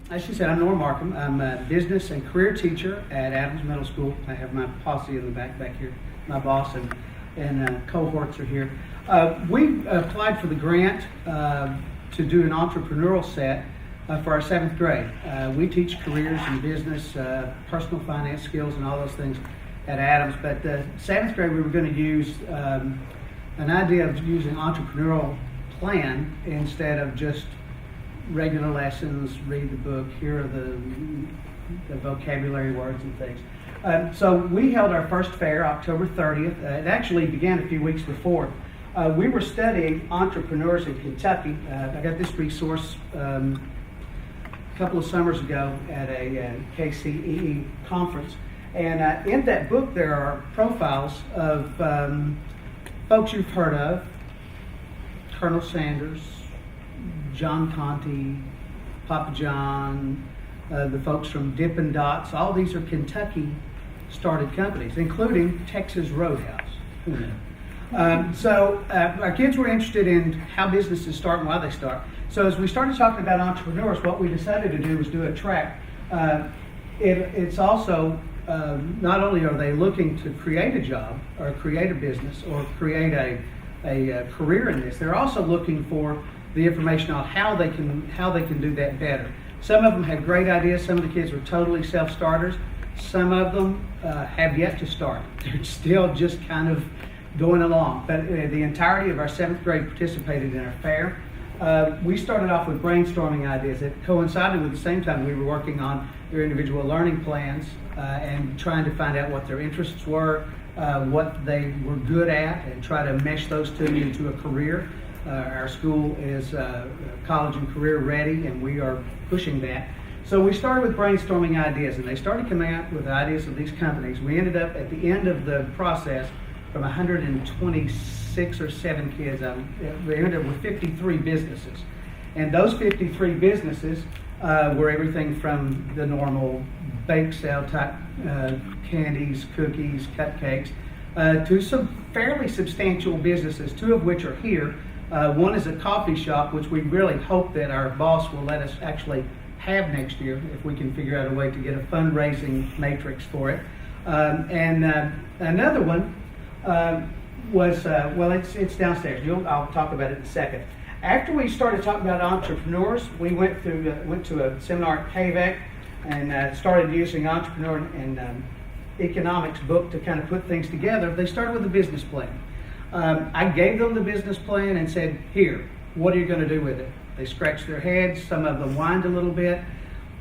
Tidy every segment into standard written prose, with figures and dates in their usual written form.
As she said, I'm Norm Marcum. I'm a business and career teacher at Adams Middle School. I have my posse in the back here. My boss and cohorts are here. We applied for the grant to do an entrepreneurial set for our 7th grade. We teach careers in business, personal finance skills, and all those things at Adams. But the 7th grade, we were going to use an idea of using Entrepreneurial Plan instead of just regular lessons, read the book, here are the vocabulary words and things. So we held our first fair October 30th. It actually began a few weeks before. We were studying entrepreneurs in Kentucky. I got this resource a couple of summers ago at a KVEC conference. And in that book there are profiles of folks you've heard of: Colonel Sanders, John Conte, Papa John, the folks from Dippin' Dots. All these are Kentucky started companies, including Texas Roadhouse. So our kids were interested in how businesses start and why they start. So as we started talking about entrepreneurs, what we decided to do was do a track. It's also, not only are they looking to create a job or create a business or create a career in this, they're also looking for the information on how they can do that better. Some of them had great ideas. Some of the kids were totally self-starters. Some of them have yet to start. They're still just kind of going along. But the entirety of our 7th grade participated in our fair. We started off with brainstorming ideas. It coincided with the same time we were working on their individual learning plans and trying to find out what their interests were, what they were good at, and try to mesh those two into a career. Our school is college and career ready, and we are pushing that. So we started with brainstorming ideas, and they started coming out with ideas of these companies. We ended up at the end of the process from 126 or 7 kids. We ended up with 53 businesses, and those 53 businesses were everything from the normal bake sale type candies, cookies, cupcakes, to some fairly substantial businesses, 2 of which are here. One is a coffee shop, which we really hope that our boss will let us actually have next year if we can figure out a way to get a fundraising matrix for it. And another one was, well, it's downstairs. I'll talk about it in a second. After we started talking about entrepreneurs, we went to a seminar at KVEC and started using entrepreneur and economics book to kind of put things together. They started with a business plan. I gave them the business plan and said, here, what are you going to do with it? They scratched their heads, some of them whined a little bit,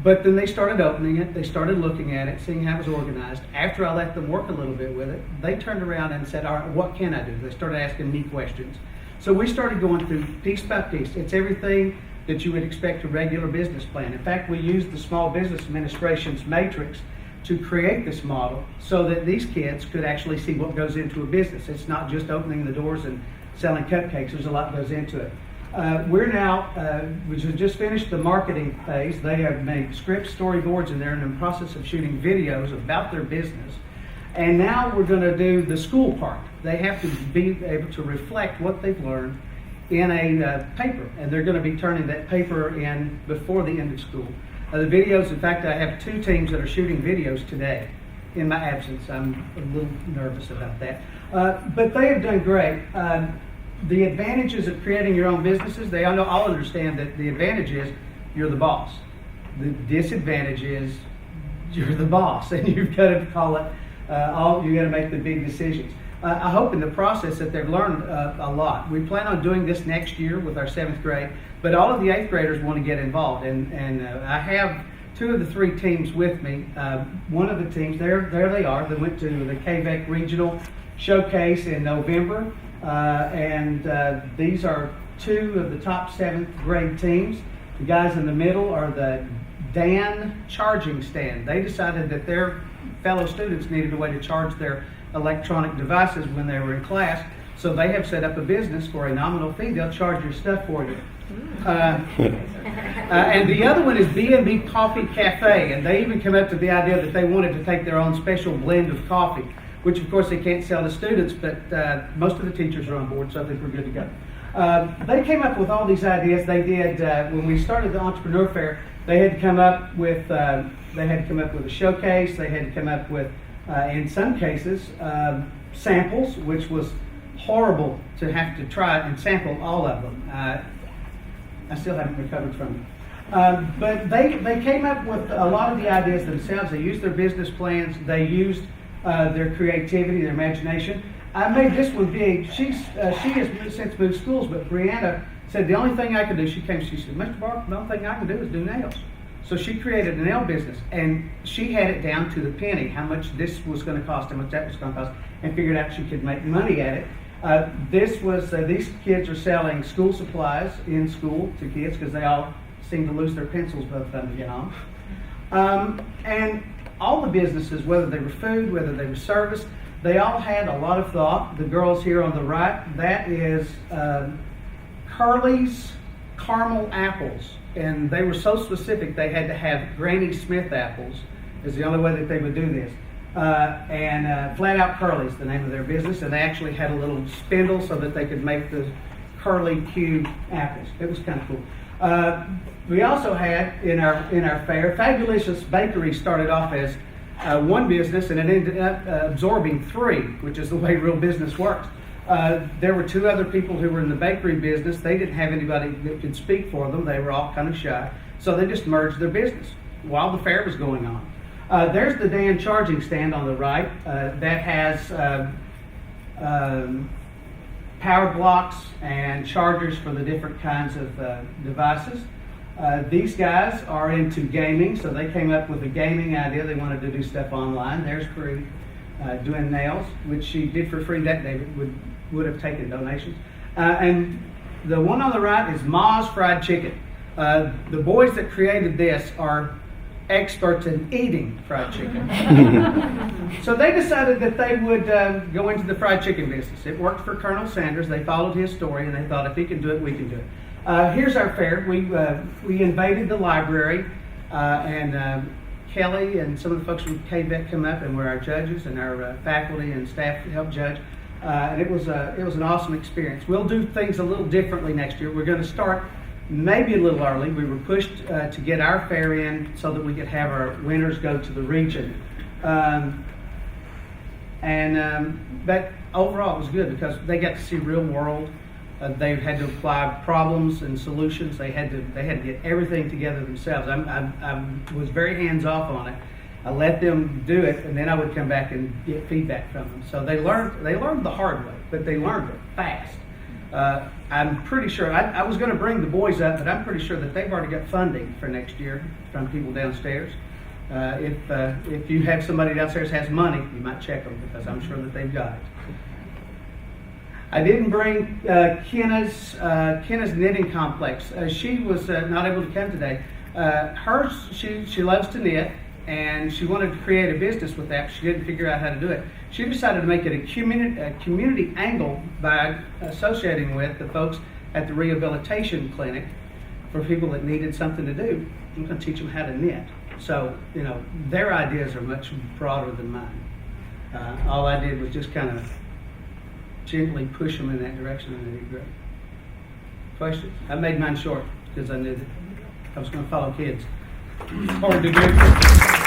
but then they started opening it, they started looking at it, seeing how it was organized. After I let them work a little bit with it, they turned around and said, all right, what can I do? They started asking me questions. So we started going through piece by piece. It's everything that you would expect a regular business plan. In fact, we used the Small Business Administration's matrix to create this model so that these kids could actually see what goes into a business. It's not just opening the doors and selling cupcakes. There's a lot that goes into it. We're now, we just finished the marketing phase. They have made scripts, storyboards, and they're in the process of shooting videos about their business. And now we're going to do the school part. They have to be able to reflect what they've learned in a paper, and they're going to be turning that paper in before the end of school. The videos, in fact, I have 2 teams that are shooting videos today in my absence. I'm a little nervous about that. But they have done great. The advantages of creating your own businesses, they all understand that the advantage is you're the boss. The disadvantage is you're the boss, and you've got to call it, you got to make the big decisions. I hope in the process that they've learned a lot. We plan on doing this next year with our 7th grade, but all of the 8th graders want to get involved, and I have 2 of the 3 teams with me. One of the teams, there they are. They went to the KVEC Regional Showcase in November, and these are 2 of the top 7th grade teams. The guys in the middle are the Dan charging stand. They decided that their fellow students needed a way to charge their electronic devices when they were in class, so they have set up a business for a nominal fee. They'll charge your stuff for you. And the other one is B&B Coffee Cafe, and they even come up to the idea that they wanted to take their own special blend of coffee, which of course they can't sell to students, but most of the teachers are on board, so I think we're good to go. They came up with all these ideas. They did when we started the Entrepreneur Fair. They had to come up with a showcase. They had to come up with, in some cases, samples, which was horrible to have to try and sample all of them. I still haven't recovered from it. But they came up with a lot of the ideas themselves. They used their business plans. They used their creativity, their imagination. I made this one big. She has since moved schools, but Breanna said the only thing I could do, she said, Mr. Barker, the only thing I can do is do nails. So she created a nail business, and she had it down to the penny, how much this was going to cost, how much that was going to cost, and figured out she could make money at it. These kids are selling school supplies in school to kids because they all seem to lose their pencils by the time they get home. And all the businesses, whether they were food, whether they were service, they all had a lot of thought. The girls here on the right, that is Curly's caramel apples. And they were so specific they had to have Granny Smith apples is the only way that they would do this. And Flat Out Curly's the name of their business, and they actually had a little spindle so that they could make the Curly cube apples. It was kind of cool. We also had in our fair, Fabulicious Bakery started off as one business, and it ended up absorbing three, which is the way real business works. There were two other people who were in the bakery business. They didn't have anybody that could speak for them. They were all kind of shy. So they just merged their business while the fair was going on. There's the Dan charging stand on the right. That has power blocks and chargers for the different kinds of devices. These guys are into gaming, so they came up with a gaming idea. They wanted to do stuff online. There's Bree doing nails, which she did for free that day, would have taken donations. And the one on the right is Maz Fried Chicken. The boys that created this are experts in eating fried chicken. So they decided that they would go into the fried chicken business. It worked for Colonel Sanders. They followed his story, and they thought, if he can do it, we can do it. Here's our fair. We invaded the library, and Kelly and some of the folks from KVEC come up and were our judges, and our faculty and staff helped judge. And it was an awesome experience. We'll do things a little differently next year. We're going to start maybe a little early. We were pushed to get our fair in so that we could have our winners go to the region. But overall it was good because they got to see real world. They had to apply problems and solutions. They had to get everything together themselves. I was very hands off on it. I let them do it, and then I would come back and get feedback from them. So they learned the hard way, but they learned it fast. I'm pretty sure, I was going to bring the boys up, but I'm pretty sure that they've already got funding for next year from people downstairs. If you have somebody downstairs has money, you might check them because I'm sure that they've got it. I didn't bring Kenna's knitting complex. She was not able to come today. She loves to knit, and she wanted to create a business with that. She didn't figure out how to do it. She decided to make it a community angle by associating with the folks at the rehabilitation clinic for people that needed something to do. I'm going to teach them how to knit. So, their ideas are much broader than mine. All I did was just kind of gently push them in that direction, and they did great. Questions? I made mine short because I knew that I was going to follow kids. Hard to do.